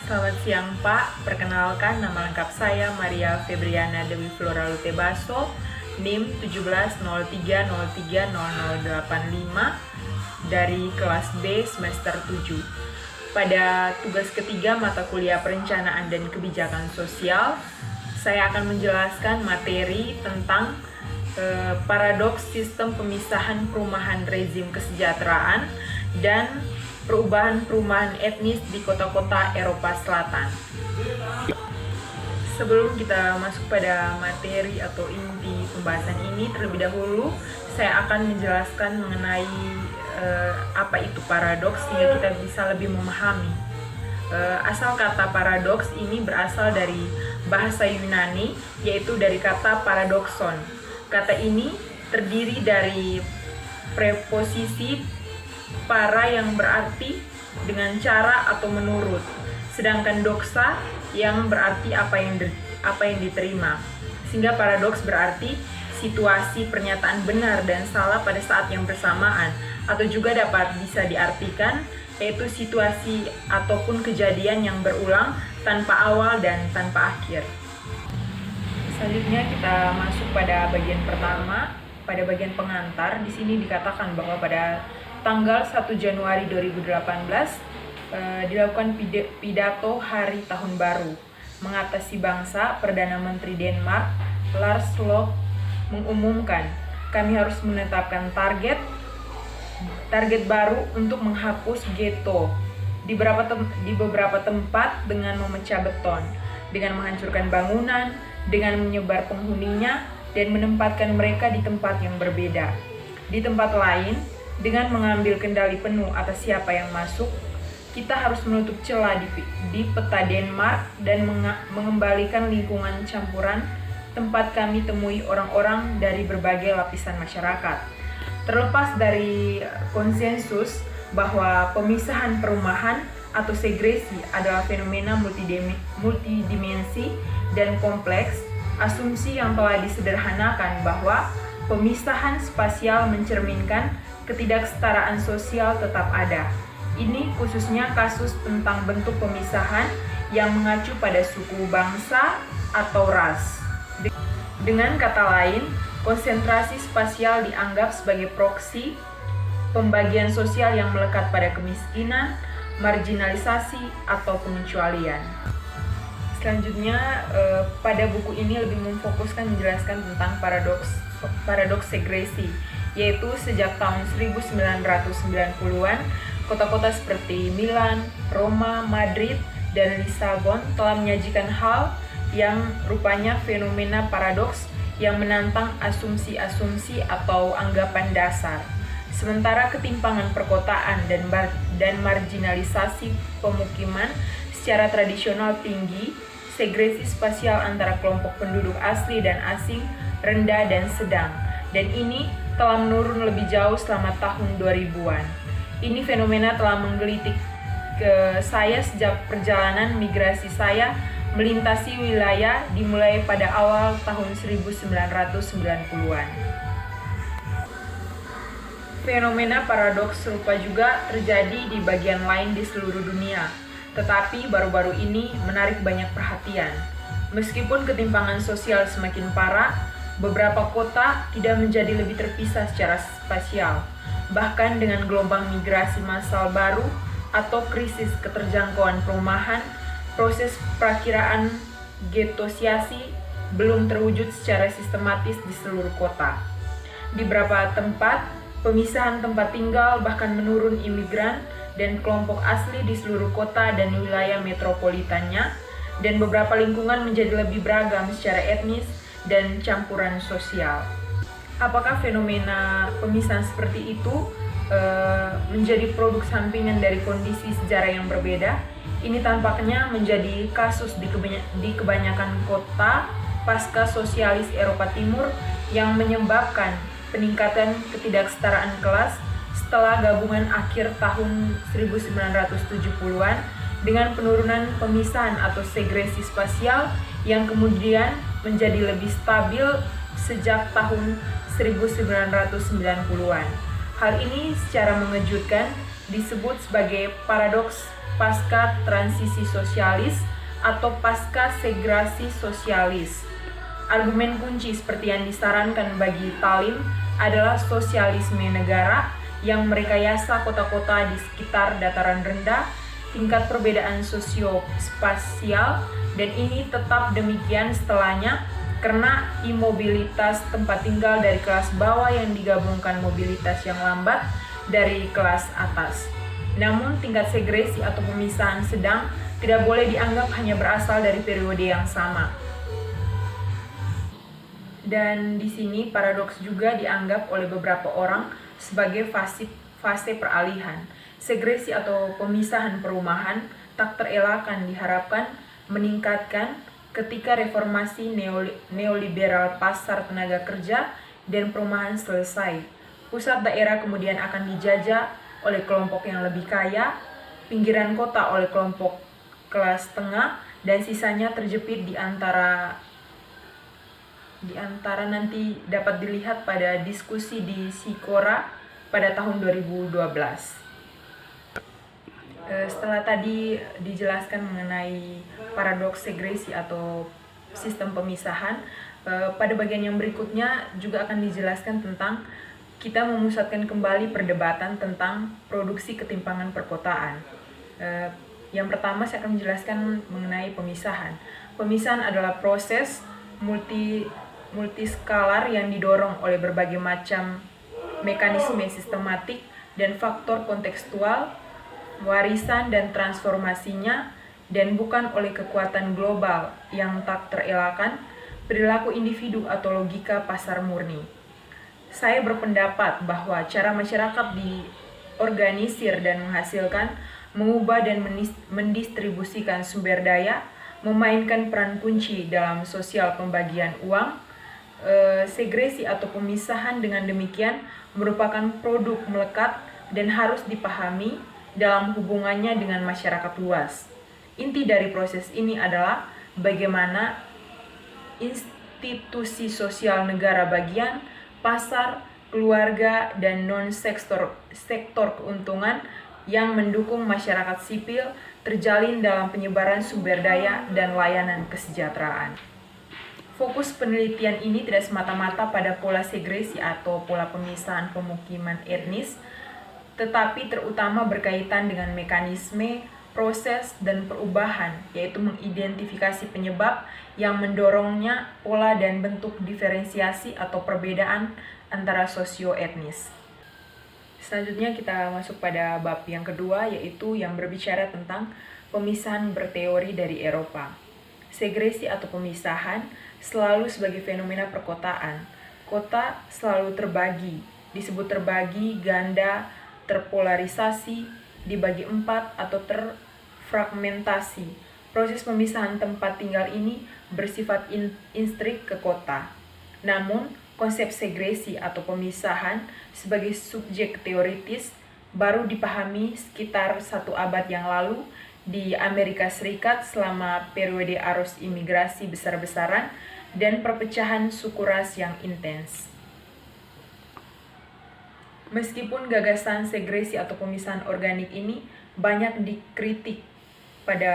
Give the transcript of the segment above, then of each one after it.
Selamat siang Pak, perkenalkan nama lengkap saya Maria Febriana Dewi Flora Lutebaso, NIM 1703030085 dari kelas B semester 7. Pada tugas ketiga mata kuliah Perencanaan dan Kebijakan Sosial, saya akan menjelaskan materi tentang paradoks sistem pemisahan perumahan rezim kesejahteraan dan perubahan etnis di kota-kota Eropa Selatan. Sebelum kita masuk pada materi atau inti pembahasan ini, terlebih dahulu saya akan menjelaskan mengenai apa itu paradoks sehingga kita bisa lebih memahami. Asal kata paradoks ini berasal dari bahasa Yunani, yaitu dari kata paradokson. Kata ini terdiri dari preposisi para yang berarti dengan cara atau menurut, sedangkan doksa yang berarti apa yang diterima. Sehingga paradoks berarti situasi pernyataan benar dan salah pada saat yang bersamaan, atau juga dapat bisa diartikan yaitu situasi ataupun kejadian yang berulang tanpa awal dan tanpa akhir. Selanjutnya kita masuk pada bagian pertama, pada bagian pengantar. Di sini dikatakan bahwa pada tanggal 1 Januari 2018 dilakukan pidato Hari Tahun Baru mengatasi bangsa. Perdana Menteri Denmark Lars Løkke mengumumkan, kami harus menetapkan target baru untuk menghapus ghetto di beberapa tempat dengan memecah beton, dengan menghancurkan bangunan, dengan menyebar penghuninya dan menempatkan mereka di tempat yang berbeda. Di tempat lain, dengan mengambil kendali penuh atas siapa yang masuk, kita harus menutup celah di peta Denmark dan mengembalikan lingkungan campuran tempat kami temui orang-orang dari berbagai lapisan masyarakat. Terlepas dari konsensus bahwa pemisahan perumahan atau segresi adalah fenomena multidimensi dan kompleks, asumsi yang telah disederhanakan bahwa pemisahan spasial mencerminkan ketidaksetaraan sosial tetap ada. Ini khususnya kasus tentang bentuk pemisahan yang mengacu pada suku, bangsa, atau ras. Dengan kata lain, konsentrasi spasial dianggap sebagai proksi pembagian sosial yang melekat pada kemiskinan, marginalisasi, atau pengecualian. Selanjutnya, pada buku ini lebih memfokuskan menjelaskan tentang paradoks segresi, yaitu sejak tahun 1990-an, kota-kota seperti Milan, Roma, Madrid, dan Lisabon telah menyajikan hal yang rupanya fenomena paradoks yang menantang asumsi-asumsi atau anggapan dasar. Sementara ketimpangan perkotaan dan marginalisasi pemukiman secara tradisional tinggi, segresi spasial antara kelompok penduduk asli dan asing rendah dan sedang, dan ini telah menurun lebih jauh selama tahun 2000-an. Ini fenomena telah menggelitik saya sejak perjalanan migrasi saya melintasi wilayah dimulai pada awal tahun 1990-an. Fenomena paradoks serupa juga terjadi di bagian lain di seluruh dunia, tetapi baru-baru ini menarik banyak perhatian. Meskipun ketimpangan sosial semakin parah, beberapa kota tidak menjadi lebih terpisah secara spasial. Bahkan dengan gelombang migrasi massal baru atau krisis keterjangkauan perumahan, proses perakiraan getosiasi belum terwujud secara sistematis di seluruh kota. Di beberapa tempat, pemisahan tempat tinggal bahkan menurun imigran dan kelompok asli di seluruh kota dan wilayah metropolitannya, dan beberapa lingkungan menjadi lebih beragam secara etnis dan campuran sosial. Apakah fenomena pemisahan seperti itu menjadi produk sampingan dari kondisi sejarah yang berbeda? Ini tampaknya menjadi kasus di kebanyakan kota pasca sosialis Eropa Timur yang menyebabkan peningkatan ketidaksetaraan kelas setelah gabungan akhir tahun 1970-an dengan penurunan pemisahan atau segresi spasial yang kemudian menjadi lebih stabil sejak tahun 1990-an. Hal ini secara mengejutkan disebut sebagai paradoks pasca transisi sosialis atau pasca segresi sosialis. Argumen kunci seperti yang disarankan bagi Talim adalah sosialisme negara yang merekayasa kota-kota di sekitar dataran rendah, tingkat perbedaan sosio-spasial, dan ini tetap demikian setelahnya karena imobilitas tempat tinggal dari kelas bawah yang digabungkan mobilitas yang lambat dari kelas atas. Namun tingkat segresi atau pemisahan sedang tidak boleh dianggap hanya berasal dari periode yang sama. Dan di sini paradoks juga dianggap oleh beberapa orang sebagai fase peralihan. Segresi atau pemisahan perumahan tak terelakkan diharapkan meningkatkan ketika reformasi neoliberal pasar tenaga kerja dan perumahan selesai. Pusat daerah kemudian akan dijajah oleh kelompok yang lebih kaya, pinggiran kota oleh kelompok kelas tengah, dan sisanya terjepit di antara nanti dapat dilihat pada diskusi di Sikora pada tahun 2012. Setelah tadi dijelaskan mengenai paradoks segresi atau sistem pemisahan, pada bagian yang berikutnya juga akan dijelaskan tentang kita memusatkan kembali perdebatan tentang produksi ketimpangan perkotaan. Yang pertama saya akan menjelaskan mengenai pemisahan. Pemisahan adalah proses multiskalar yang didorong oleh berbagai macam mekanisme sistematik dan faktor kontekstual, warisan dan transformasinya, dan bukan oleh kekuatan global yang tak terelakkan, perilaku individu atau logika pasar murni. Saya berpendapat bahwa cara masyarakat diorganisir dan menghasilkan, mengubah dan mendistribusikan sumber daya, memainkan peran kunci dalam sosial pembagian uang. Segresi atau pemisahan dengan demikian merupakan produk melekat dan harus dipahami dalam hubungannya dengan masyarakat luas. Inti dari proses ini adalah bagaimana institusi sosial negara bagian, pasar, keluarga, dan sektor keuntungan yang mendukung masyarakat sipil terjalin dalam penyebaran sumber daya dan layanan kesejahteraan. Fokus penelitian ini tidak semata-mata pada pola segresi atau pola pemisahan pemukiman etnis, tetapi terutama berkaitan dengan mekanisme, proses, dan perubahan, yaitu mengidentifikasi penyebab yang mendorongnya pola dan bentuk diferensiasi atau perbedaan antara sosio-etnis. Selanjutnya kita masuk pada bab yang kedua, yaitu yang berbicara tentang pemisahan berteori dari Eropa. Segresi atau pemisahan selalu sebagai fenomena perkotaan. Kota selalu terbagi, disebut terbagi, ganda, terpolarisasi, dibagi empat, atau terfragmentasi. Proses pemisahan tempat tinggal ini bersifat instrik ke kota. Namun, konsep segresi atau pemisahan sebagai subjek teoritis baru dipahami sekitar 1 abad yang lalu di Amerika Serikat selama periode arus imigrasi besar-besaran dan perpecahan suku ras yang intens. Meskipun gagasan segresi atau pemisahan organik ini banyak dikritik pada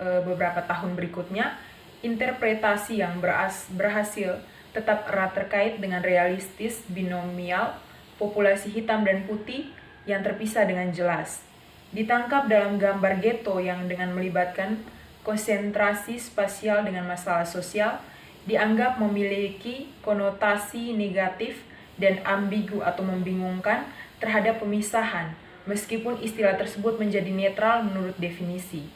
beberapa tahun berikutnya, interpretasi yang berhasil tetap erat terkait dengan realistis binomial populasi hitam dan putih yang terpisah dengan jelas. Ditangkap dalam gambar ghetto yang dengan melibatkan konsentrasi spasial dengan masalah sosial, dianggap memiliki konotasi negatif dan ambigu atau membingungkan terhadap pemisahan, meskipun istilah tersebut menjadi netral menurut definisi.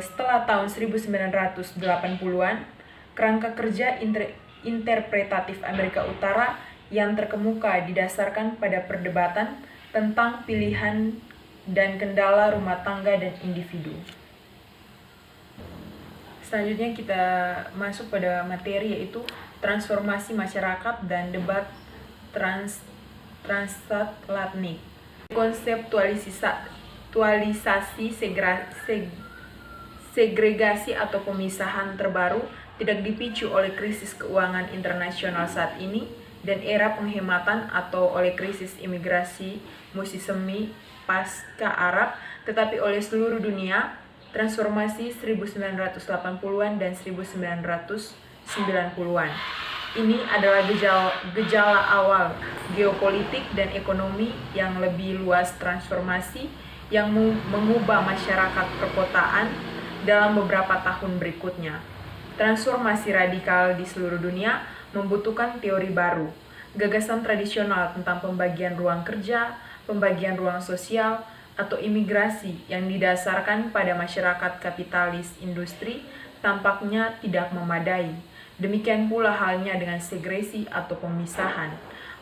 Setelah tahun 1980-an, kerangka kerja interpretatif Amerika Utara yang terkemuka didasarkan pada perdebatan tentang pilihan dan kendala rumah tangga dan individu. Selanjutnya kita masuk pada materi, yaitu transformasi masyarakat dan debat transatlantik. Konseptualisasi segregasi atau pemisahan terbaru tidak dipicu oleh krisis keuangan internasional saat ini dan era penghematan atau oleh krisis imigrasi pasca Arab, tetapi oleh seluruh dunia, transformasi 1980-an dan 1990-an. Ini adalah gejala awal geopolitik dan ekonomi yang lebih luas, transformasi yang mengubah masyarakat perkotaan dalam beberapa tahun berikutnya. Transformasi radikal di seluruh dunia membutuhkan teori baru, gagasan tradisional tentang pembagian ruang kerja, pembagian ruang sosial, atau imigrasi yang didasarkan pada masyarakat kapitalis industri tampaknya tidak memadai. Demikian pula halnya dengan segresi atau pemisahan.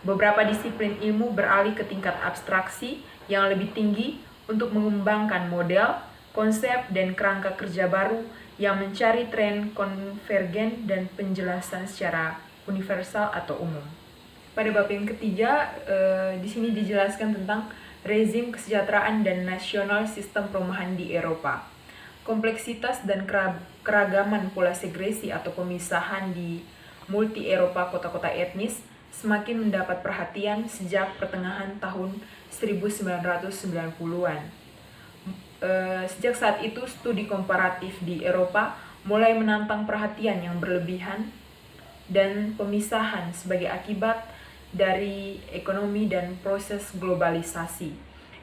Beberapa disiplin ilmu beralih ke tingkat abstraksi yang lebih tinggi untuk mengembangkan model, konsep, dan kerangka kerja baru yang mencari tren konvergen dan penjelasan secara universal atau umum. Pada bab yang ketiga, di sini dijelaskan tentang rezim kesejahteraan dan nasional sistem perumahan di Eropa. Kompleksitas dan keragaman pola segresi atau pemisahan di multi Eropa kota-kota etnis semakin mendapat perhatian sejak pertengahan tahun 1990-an. Sejak saat itu, studi komparatif di Eropa mulai menantang perhatian yang berlebihan dan pemisahan sebagai akibat dari ekonomi dan proses globalisasi.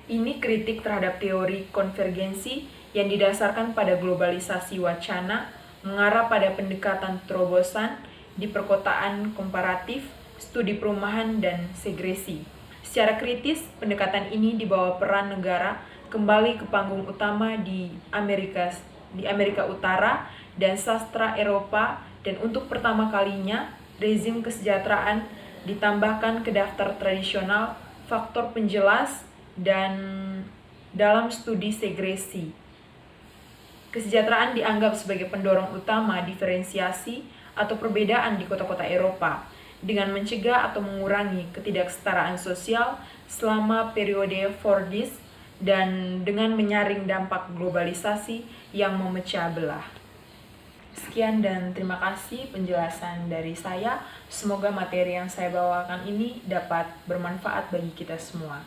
Ini kritik terhadap teori konvergensi yang didasarkan pada globalisasi wacana, mengarah pada pendekatan terobosan di perkotaan komparatif, studi perumahan, dan segresi. Secara kritis, pendekatan ini dibawa peran negara kembali ke panggung utama di Amerika Utara dan sastra Eropa, dan untuk pertama kalinya rezim kesejahteraan ditambahkan ke daftar tradisional faktor penjelas dan dalam studi segresi. Kesejahteraan dianggap sebagai pendorong utama diferensiasi atau perbedaan di kota-kota Eropa dengan mencegah atau mengurangi ketidaksetaraan sosial selama periode Fordist dan dengan menyaring dampak globalisasi yang memecah belah. Sekian dan terima kasih penjelasan dari saya. Semoga materi yang saya bawakan ini dapat bermanfaat bagi kita semua.